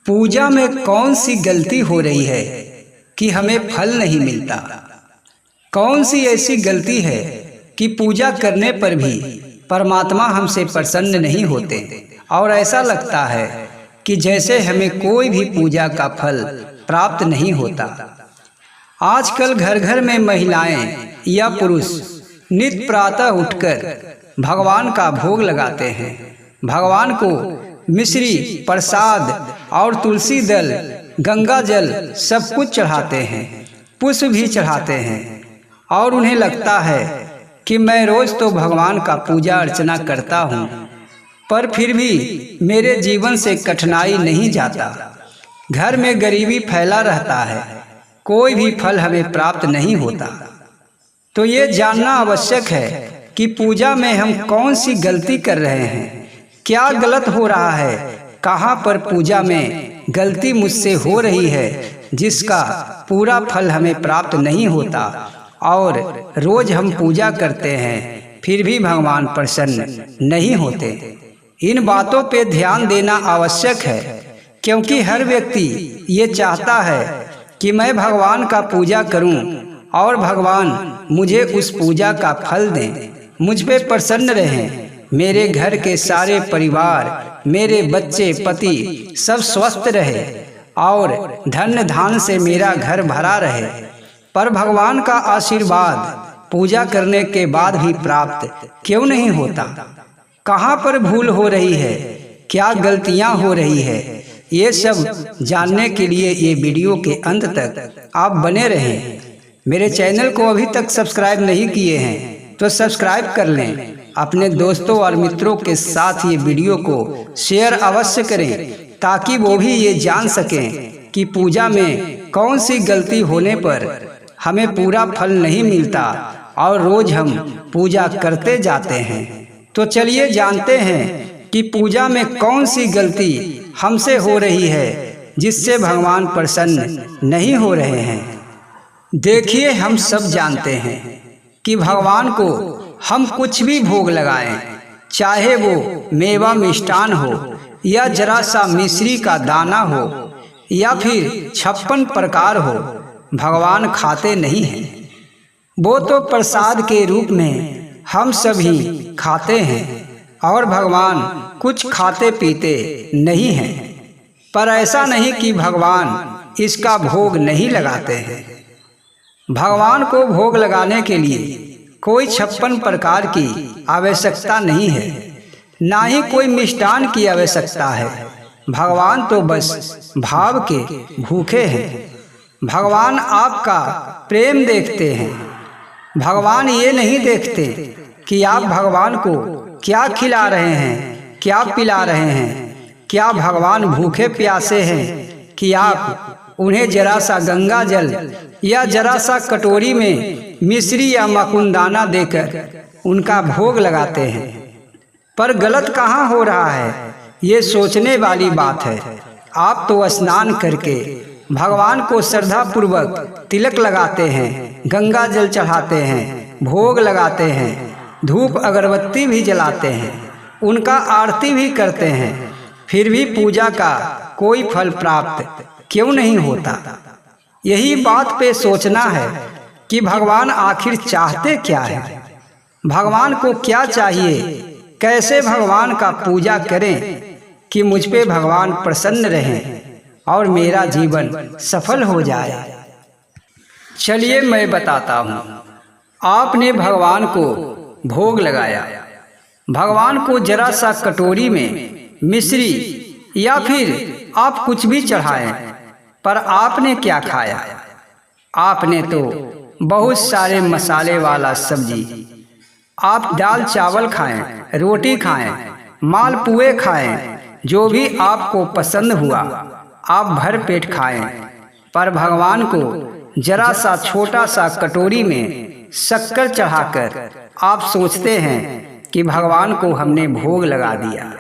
पूजा में कौन सी गलती हो रही है कि हमें फल नहीं मिलता? कौन सी ऐसी गलती है कि पूजा करने पर भी परमात्मा हमसे प्रसन्न नहीं होते और ऐसा लगता है कि जैसे हमें कोई भी पूजा का फल प्राप्त नहीं होता। आजकल घर घर में महिलाएं या पुरुष नित्य प्रातः उठकर भगवान का भोग लगाते हैं। भगवान को मिश्री, प्रसाद और तुलसी दल, गंगा जल सब कुछ चढ़ाते हैं, पुष्प भी चढ़ाते हैं और उन्हें लगता है कि मैं रोज तो भगवान का पूजा अर्चना करता हूँ, पर फिर भी मेरे जीवन से कठिनाई नहीं जाता। घर में गरीबी फैला रहता है, कोई भी फल हमें प्राप्त नहीं होता। तो ये जानना आवश्यक है कि पूजा में हम कौन सी गलती कर रहे हैं, क्या गलत हो रहा है, कहाँ पर पूजा में गलती मुझसे हो रही है जिसका पूरा फल हमें प्राप्त नहीं होता और रोज हम पूजा करते हैं फिर भी भगवान प्रसन्न नहीं होते। इन बातों पे ध्यान देना आवश्यक है, क्योंकि हर व्यक्ति ये चाहता है कि मैं भगवान का पूजा करूं और भगवान मुझे उस पूजा का फल दें, मुझ पे प्रसन्न रहें, मेरे घर के सारे परिवार, मेरे बच्चे, पति सब स्वस्थ रहे और धन धान से मेरा घर भरा रहे। पर भगवान का आशीर्वाद पूजा करने के बाद भी प्राप्त क्यों नहीं होता? कहाँ पर भूल हो रही है, क्या गलतियाँ हो रही है? ये सब जानने के लिए ये वीडियो के अंत तक आप बने रहें। मेरे चैनल को अभी तक सब्सक्राइब नहीं किए हैं तो सब्सक्राइब कर लें। अपने दोस्तों और मित्रों के साथ ये वीडियो को शेयर अवश्य करें ताकि वो भी ये जान सकें कि पूजा में कौन सी गलती होने पर हमें पूरा फल नहीं मिलता और रोज हम पूजा करते जाते हैं। तो चलिए जानते हैं कि पूजा में कौन सी गलती हमसे हो रही है जिससे भगवान प्रसन्न नहीं हो रहे हैं। देखिए, हम सब जानते हैं कि भगवान को हम कुछ भी भोग लगाएं, चाहे वो मेवा मिष्टान हो या जरा सा मिश्री का दाना हो या फिर 56 प्रकार हो, भगवान खाते नहीं हैं। वो तो प्रसाद के रूप में हम सभी खाते हैं और भगवान कुछ खाते पीते नहीं हैं। पर ऐसा नहीं कि भगवान इसका भोग नहीं लगाते हैं। भगवान को भोग लगाने के लिए कोई 56 प्रकार की आवश्यकता नहीं है, ना ही कोई मिष्टान की आवश्यकता है। भगवान तो बस भाव के भूखे हैं। भगवान आपका प्रेम देखते हैं। भगवान ये नहीं देखते कि आप भगवान को क्या खिला रहे हैं, क्या पिला रहे हैं, क्या भगवान भूखे प्यासे हैं कि आप उन्हें जरा सा गंगा जल या जरा सा कटोरी में मिश्री या मकुंदाना देकर उनका भोग लगाते हैं। पर गलत कहाँ हो रहा है, ये सोचने वाली बात है। आप तो स्नान करके भगवान को श्रद्धा पूर्वक तिलक लगाते हैं, गंगा जल चढ़ाते हैं, भोग लगाते हैं, धूप अगरबत्ती भी जलाते हैं, उनका आरती भी करते हैं, फिर भी पूजा का कोई फल प्राप्त क्यों नहीं होता? यही बात पे सोचना है कि भगवान आखिर चाहते क्या है, भगवान को क्या चाहिए, कैसे भगवान का पूजा करें कि मुझ पे भगवान प्रसन्न रहें और मेरा जीवन सफल हो जाए। चलिए मैं बताता हूँ। आपने भगवान को भोग लगाया, भगवान को जरा सा कटोरी में मिश्री या फिर आप कुछ भी चढ़ाएं, पर आपने क्या खाया? आपने तो बहुत सारे मसाले वाला सब्जी, आप दाल चावल खाएं, रोटी खाएं, मालपुए खाएं, जो भी आपको पसंद हुआ आप भर पेट खाएं, पर भगवान को जरा सा छोटा सा कटोरी में शक्कर चढ़ाकर आप सोचते हैं कि भगवान को हमने भोग लगा दिया।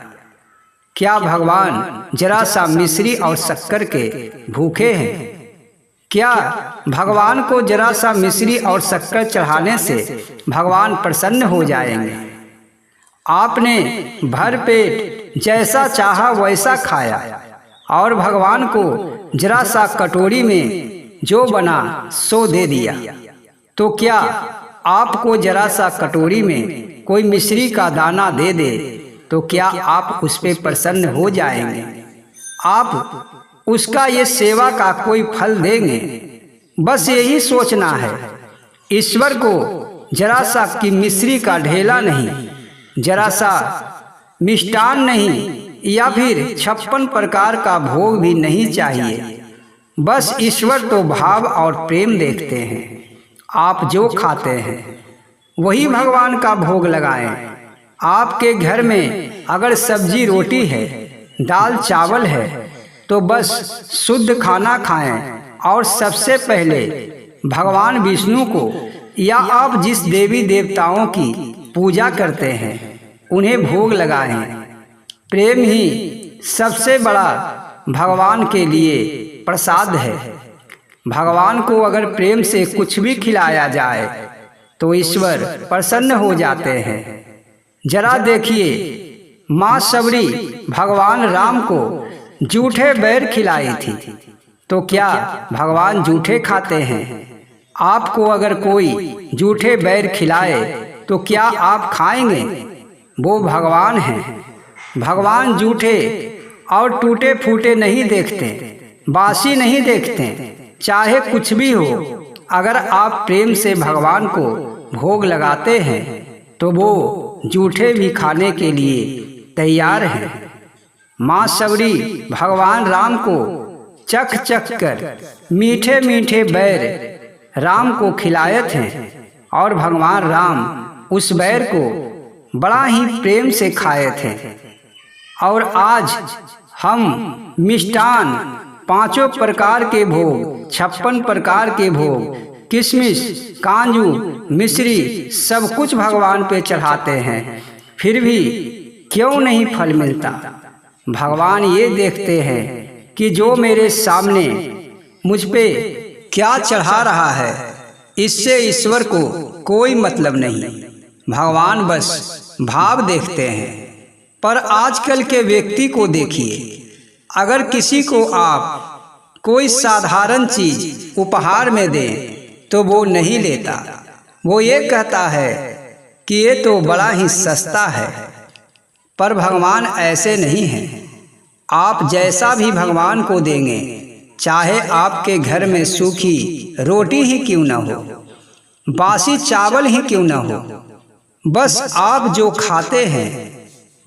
क्या भगवान जरा सा मिश्री और शक्कर के भूखे हैं? क्या भगवान को जरा सा मिश्री और शक्कर चढ़ाने से भगवान प्रसन्न हो जाएंगे? आपने भर पेट जैसा चाहा वैसा खाया और भगवान को जरा सा कटोरी में जो बना सो दे दिया, तो क्या आपको जरा सा कटोरी में कोई मिश्री का दाना दे दे तो क्या आप उस पे प्रसन्न हो जाएंगे? आप उसका ये सेवा का कोई फल देंगे? बस यही सोचना है। ईश्वर को जरा सा की मिश्री का ढेला नहीं, जरा सा मिष्टान नहीं, या फिर 56 प्रकार का भोग भी नहीं चाहिए। बस ईश्वर तो भाव और प्रेम देखते हैं। आप जो खाते हैं वही भगवान का भोग लगाएं। आपके घर में अगर सब्जी रोटी है, दाल चावल है, तो बस शुद्ध खाना खाएं और सबसे पहले भगवान विष्णु को या आप जिस देवी देवताओं की पूजा करते हैं उन्हें भोग लगाएं। प्रेम ही सबसे बड़ा भगवान के लिए प्रसाद है। भगवान को अगर प्रेम से कुछ भी खिलाया जाए तो ईश्वर प्रसन्न हो जाते हैं। जरा देखिए, माँ सबरी भगवान राम को जूठे बैर खिलाई थी, तो क्या भगवान जूठे खाते हैं? आपको अगर कोई जूठे बैर खिलाए तो क्या आप खाएंगे? वो भगवान हैं। भगवान जूठे और टूटे फूटे नहीं देखते, बासी नहीं देखते। चाहे कुछ भी हो, अगर आप प्रेम से भगवान को भोग लगाते हैं तो वो जूठे भी खाने के लिए तैयार हैं। माँ सबरी भगवान राम को चख चख कर मीठे मीठे बैर राम को खिलाए थे और भगवान राम उस बैर को बड़ा ही प्रेम से खाए थे। और आज हम मिष्टान 5 प्रकार के भोग, 56 प्रकार के भोग, किशमिश, कांजू, मिश्री सब कुछ भगवान पे चढ़ाते हैं, फिर भी क्यों नहीं फल मिलता? भगवान ये देखते हैं कि जो मेरे सामने मुझ पे क्या चढ़ा रहा है, इससे ईश्वर को कोई मतलब नहीं। भगवान बस भाव देखते हैं। पर आजकल के व्यक्ति को देखिए, अगर किसी को आप कोई साधारण चीज उपहार में दें तो वो नहीं लेता। वो ये कहता है कि ये तो बड़ा ही सस्ता है। पर भगवान ऐसे नहीं हैं। आप जैसा भी भगवान को देंगे, चाहे आपके घर में सूखी रोटी ही क्यों न हो, बासी चावल ही क्यों न हो, बस आप जो खाते हैं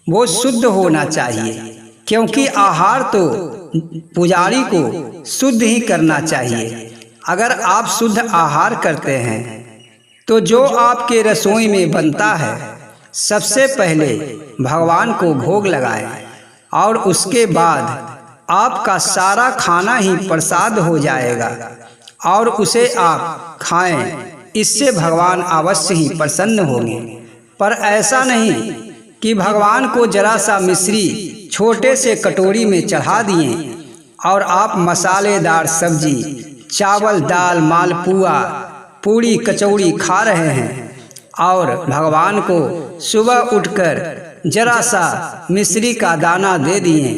वो शुद्ध होना चाहिए, क्योंकि आहार तो पुजारी को शुद्ध ही करना चाहिए। अगर आप शुद्ध आहार करते हैं तो जो आपके रसोई में बनता है सबसे पहले भगवान को भोग लगाएं और उसके बाद आपका सारा खाना ही प्रसाद हो जाएगा और उसे आप खाएं। इससे भगवान अवश्य ही प्रसन्न होंगे। पर ऐसा नहीं कि भगवान को जरा सा मिश्री छोटे से कटोरी में चढ़ा दिए और आप मसालेदार सब्जी, चावल, दाल, मालपुआ, पूड़ी, कचौड़ी खा रहे हैं और भगवान को सुबह उठकर जरा सा मिश्री का दाना दे दिए,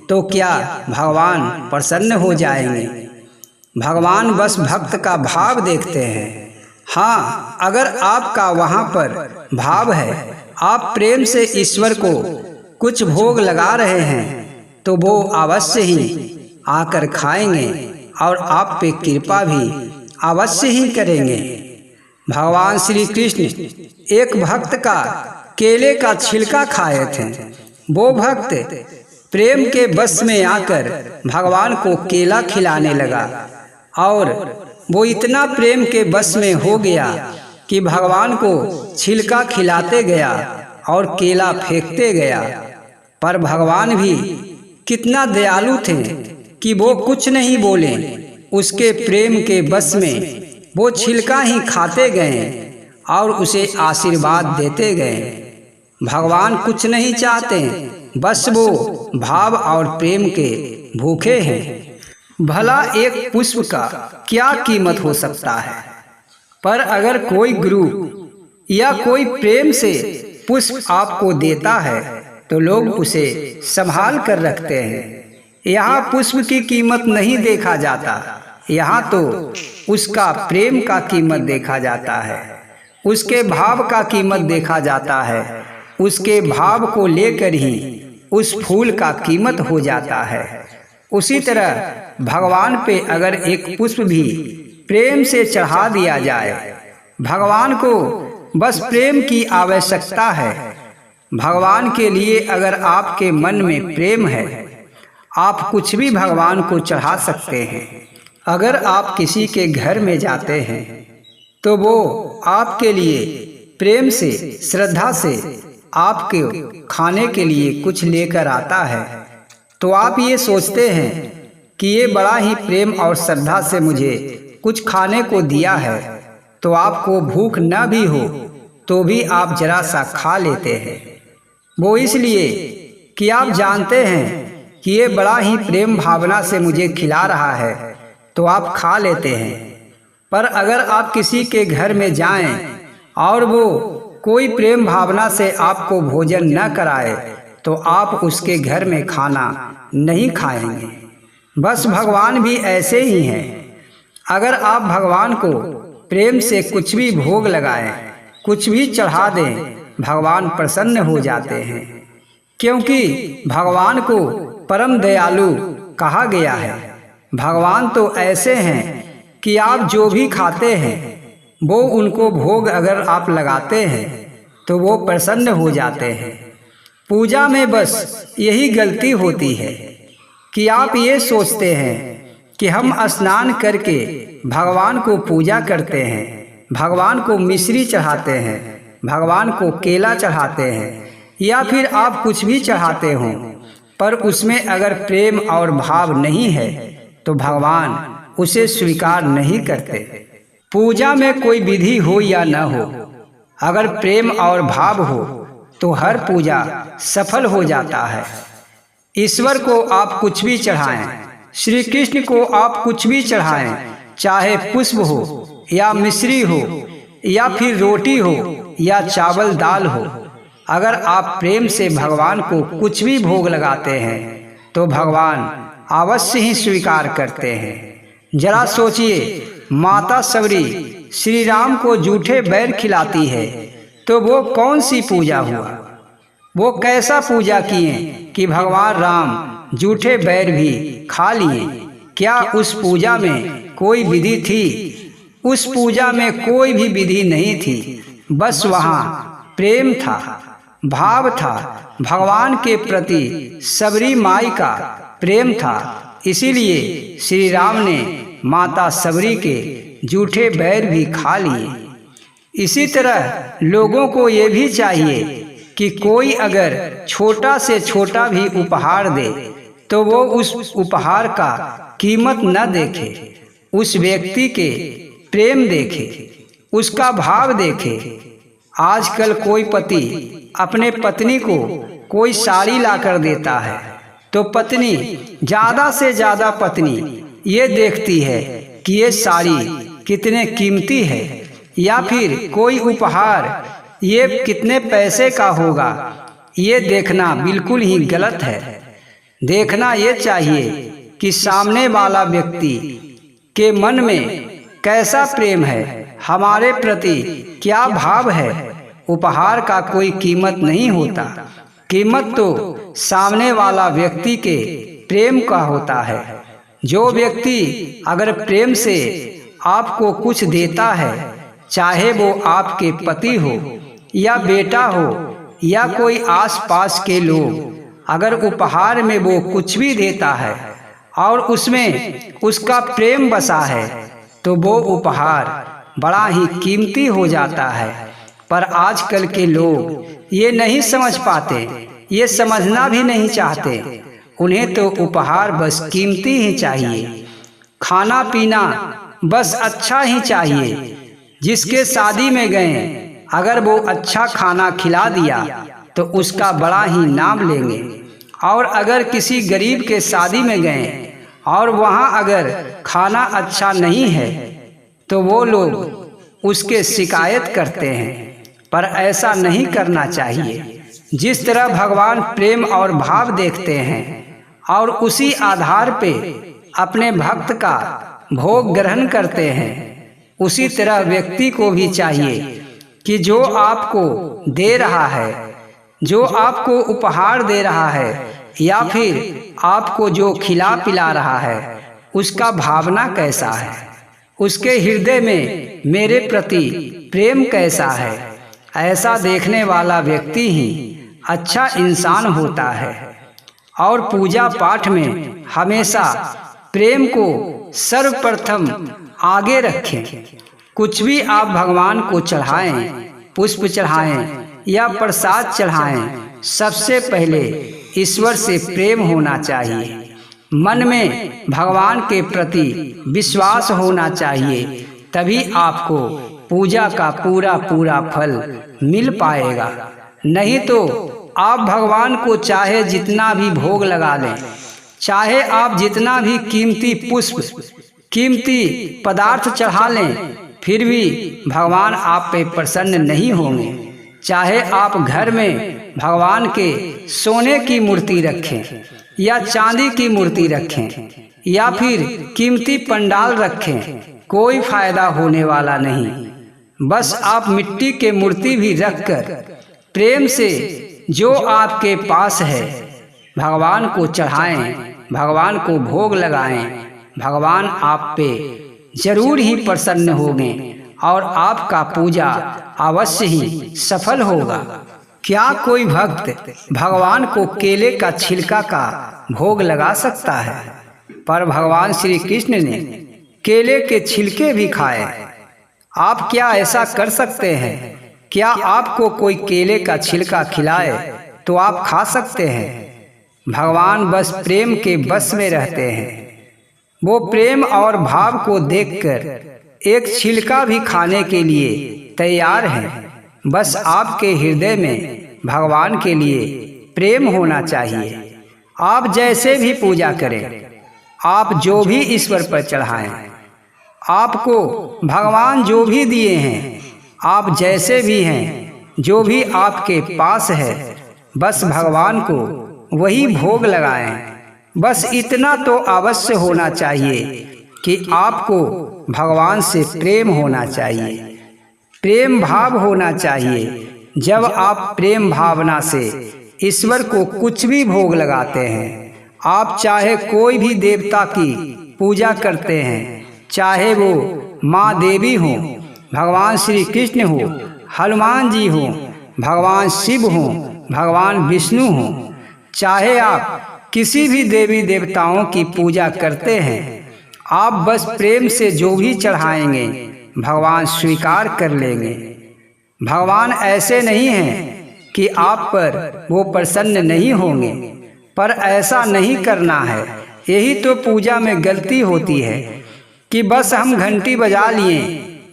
तो क्या भगवान प्रसन्न हो जाएंगे? भगवान बस भक्त का भाव देखते हैं। हाँ, अगर आपका वहाँ पर भाव है, आप प्रेम से ईश्वर को कुछ भोग लगा रहे हैं, तो वो अवश्य ही आकर खाएंगे और आप पे कृपा भी अवश्य ही करेंगे। भगवान श्री कृष्ण एक भक्त का केले का छिलका खाए थे। वो भक्त प्रेम के बस में आकर भगवान को केला खिलाने लगा और वो इतना प्रेम के बस में हो गया कि भगवान को छिलका खिलाते गया और केला फेंकते गया। पर भगवान भी कितना दयालु थे कि वो कुछ नहीं बोले। उसके प्रेम के बस में वो छिलका ही खाते गए और उसे आशीर्वाद देते गए। भगवान कुछ नहीं चाहते, बस वो भाव और प्रेम के भूखे हैं। भला एक पुष्प का क्या कीमत हो सकता है, पर अगर कोई गुरु या कोई प्रेम से पुष्प आपको देता है तो लोग उसे संभाल कर रखते हैं। यहाँ पुष्प की कीमत नहीं देखा जाता, यहाँ तो उसका प्रेम का कीमत देखा जाता है, उसके भाव का कीमत देखा जाता है। उसके भाव को लेकर ही उस फूल का कीमत हो जाता है। उसी तरह भगवान पे अगर एक पुष्प भी प्रेम से चढ़ा दिया जाए, भगवान को बस प्रेम की आवश्यकता है। भगवान के लिए अगर आपके मन में प्रेम है, आप कुछ भी भगवान को चढ़ा सकते हैं। अगर आप किसी के घर में जाते हैं तो वो आपके लिए प्रेम से, श्रद्धा से आपके खाने के लिए कुछ लेकर आता है, तो आप ये सोचते हैं कि ये बड़ा ही प्रेम और श्रद्धा से मुझे कुछ खाने को दिया है, तो आपको भूख न भी हो तो भी आप जरा सा खा लेते हैं। वो इसलिए कि आप जानते हैं कि ये बड़ा ही प्रेम भावना से मुझे खिला रहा है, तो आप खा लेते हैं। पर अगर आप किसी के घर में जाएं और वो कोई प्रेम भावना से आपको भोजन न कराए, तो आप उसके घर में खाना नहीं खाएंगे। बस भगवान भी ऐसे ही हैं। अगर आप भगवान को प्रेम से कुछ भी भोग लगाएं, कुछ भी चढ़ा दें, भगवान प्रसन्न हो जाते हैं, क्योंकि भगवान को परम दयालु कहा गया है। भगवान तो ऐसे हैं कि आप जो भी खाते हैं वो उनको भोग अगर आप लगाते हैं तो वो प्रसन्न हो जाते हैं। पूजा में बस यही गलती होती है कि आप ये सोचते हैं कि हम स्नान करके भगवान को पूजा करते हैं, भगवान को मिश्री चढ़ाते हैं, भगवान को केला चढ़ाते हैं, या फिर आप कुछ भी चढ़ाते हों, पर उसमें अगर प्रेम और भाव नहीं है तो भगवान उसे स्वीकार नहीं करते। पूजा में कोई विधि हो या न हो, अगर प्रेम और भाव हो तो हर पूजा सफल हो जाता है। ईश्वर को आप कुछ भी चढ़ाएं, श्री कृष्ण को आप कुछ भी चढ़ाएं, चाहे पुष्प हो या मिश्री हो या फिर रोटी हो या चावल दाल हो, अगर आप प्रेम से भगवान को कुछ भी भोग लगाते हैं तो भगवान अवश्य ही स्वीकार करते हैं। जरा सोचिए, माता सबरी श्री राम को जूठे बैर खिलाती है तो वो कौन सी पूजा हुआ? वो कैसा पूजा किए कि भगवान राम जूठे बैर भी खा लिए? क्या उस पूजा में कोई विधि थी? उस पूजा में कोई भी विधि नहीं थी, बस वहाँ प्रेम था, भाव था, भगवान के प्रति सबरी माई का प्रेम था। इसीलिए श्री राम ने माता सबरी के जूठे बैर भी खा लिए। इसी तरह लोगों को ये भी चाहिए कि कोई अगर छोटा से छोटा भी उपहार दे तो वो उस उपहार का कीमत न देखे, उस व्यक्ति के प्रेम देखे, उसका भाव देखे। आजकल कोई पति अपने पत्नी को कोई साड़ी लाकर देता है तो पत्नी, ज़्यादा से ज़्यादा पत्नी ये देखती है कि ये साड़ी कितने कीमती है, या फिर कोई उपहार ये कितने पैसे का होगा। ये देखना बिल्कुल ही गलत है। देखना ये चाहिए कि सामने वाला व्यक्ति के मन में कैसा प्रेम है, हमारे प्रति क्या भाव है। उपहार का कोई कीमत नहीं होता, कीमत तो सामने वाला व्यक्ति के प्रेम का होता है। जो व्यक्ति अगर प्रेम से आपको कुछ देता है, चाहे वो आपके पति हो या बेटा हो या कोई आसपास के लोग, अगर उपहार में वो कुछ भी देता है और उसमें उसका प्रेम बसा है तो वो उपहार बड़ा ही कीमती हो जाता है। पर आजकल के लोग ये नहीं समझ पाते, ये समझना भी नहीं चाहते। उन्हें तो उपहार बस कीमती ही चाहिए, खाना पीना बस अच्छा ही चाहिए। जिसके शादी में गए अगर वो अच्छा खाना खिला दिया तो उसका बड़ा ही नाम लेंगे, और अगर किसी गरीब के शादी में गए और वहाँ अगर खाना अच्छा नहीं है तो वो लोग उसके शिकायत करते हैं। पर ऐसा नहीं करना चाहिए। जिस तरह भगवान प्रेम और भाव देखते हैं, और उसी आधार पे अपने भक्त का भोग ग्रहण करते हैं, उसी तरह व्यक्ति को भी चाहिए कि जो आपको दे रहा है, जो आपको उपहार दे रहा है या फिर आपको जो खिला पिला रहा है, उसका भावना कैसा है, उसके हृदय में मेरे प्रति प्रेम कैसा है। ऐसा देखने वाला व्यक्ति ही अच्छा इंसान होता है। और पूजा पाठ में हमेशा प्रेम को सर्वप्रथम आगे रखें। कुछ भी आप भगवान को चढ़ाएं, पुष्प चढ़ाएं या प्रसाद चढ़ाएं, सबसे पहले ईश्वर से प्रेम होना चाहिए। मन में भगवान के प्रति विश्वास होना चाहिए, तभी आपको पूजा का पूरा पूरा फल मिल पाएगा। नहीं तो आप भगवान को चाहे जितना भी भोग लगा लें, चाहे आप जितना भी कीमती पुष्प, कीमती पदार्थ चढ़ा लें, फिर भी भगवान आप पे प्रसन्न नहीं होंगे। चाहे आप घर में भगवान के सोने की मूर्ति रखें या चांदी की मूर्ति रखें या फिर कीमती पंडाल रखें, कोई फायदा होने वाला नहीं। बस आप मिट्टी के मूर्ति भी रखकर प्रेम से जो आपके पास है भगवान को चढ़ाएं, भगवान को भोग लगाएं। भगवान आप पे जरूर ही प्रसन्न होंगे और आपका पूजा अवश्य ही सफल होगा। क्या कोई भक्त भगवान को केले का छिलका का भोग लगा सकता है? पर भगवान श्री कृष्ण ने केले के छिलके भी खाए। आप क्या ऐसा कर सकते हैं? क्या आपको कोई केले का छिलका खिलाए तो आप खा सकते हैं? भगवान बस प्रेम के बस में रहते हैं। वो प्रेम और भाव को देखकर एक छिलका भी खाने के लिए तैयार हैं। बस आपके हृदय में भगवान के लिए प्रेम होना चाहिए। आप जैसे भी पूजा करें, आप जो भी ईश्वर पर चढ़ाएं, आपको भगवान जो भी दिए हैं, आप जैसे भी हैं, जो भी आपके पास है, बस भगवान को वही भोग लगाएं। बस इतना तो अवश्य होना चाहिए कि आपको भगवान से प्रेम होना चाहिए, प्रेम भाव होना चाहिए। जब आप प्रेम भावना से ईश्वर को कुछ भी भोग लगाते हैं, आप चाहे कोई भी देवता की पूजा करते हैं, चाहे वो माँ देवी हो, भगवान श्री कृष्ण हो, हनुमान जी हो, भगवान शिव हो, भगवान विष्णु हो, चाहे आप किसी भी देवी देवताओं की पूजा करते हैं, आप बस प्रेम से जो भी चढ़ाएंगे भगवान स्वीकार कर लेंगे। भगवान ऐसे नहीं हैं कि आप पर वो प्रसन्न नहीं होंगे, पर ऐसा नहीं करना है। यही तो पूजा में गलती होती है कि बस हम घंटी बजा लिए,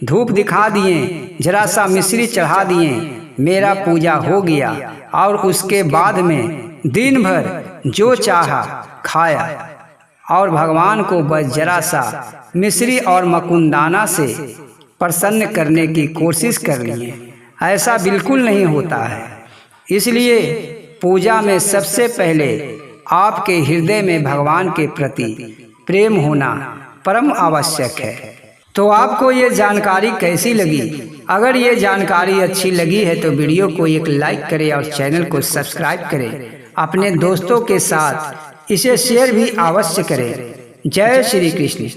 धूप दिखा दिए, जरा सा मिश्री चढ़ा दिए, मेरा पूजा हो गया, और उसके बाद में दिन भर जो चाहा खाया और भगवान को बस जरा सा मिश्री और मकुंदाना से प्रसन्न करने की कोशिश कर लिए। ऐसा बिल्कुल नहीं होता है। इसलिए पूजा में सबसे पहले आपके हृदय में भगवान के प्रति प्रेम होना परम आवश्यक है। तो आपको ये जानकारी कैसी लगी? अगर ये जानकारी अच्छी लगी है तो वीडियो को एक लाइक करें और चैनल को सब्सक्राइब करें। अपने दोस्तों के साथ इसे शेयर भी अवश्य करें। जय श्री कृष्ण।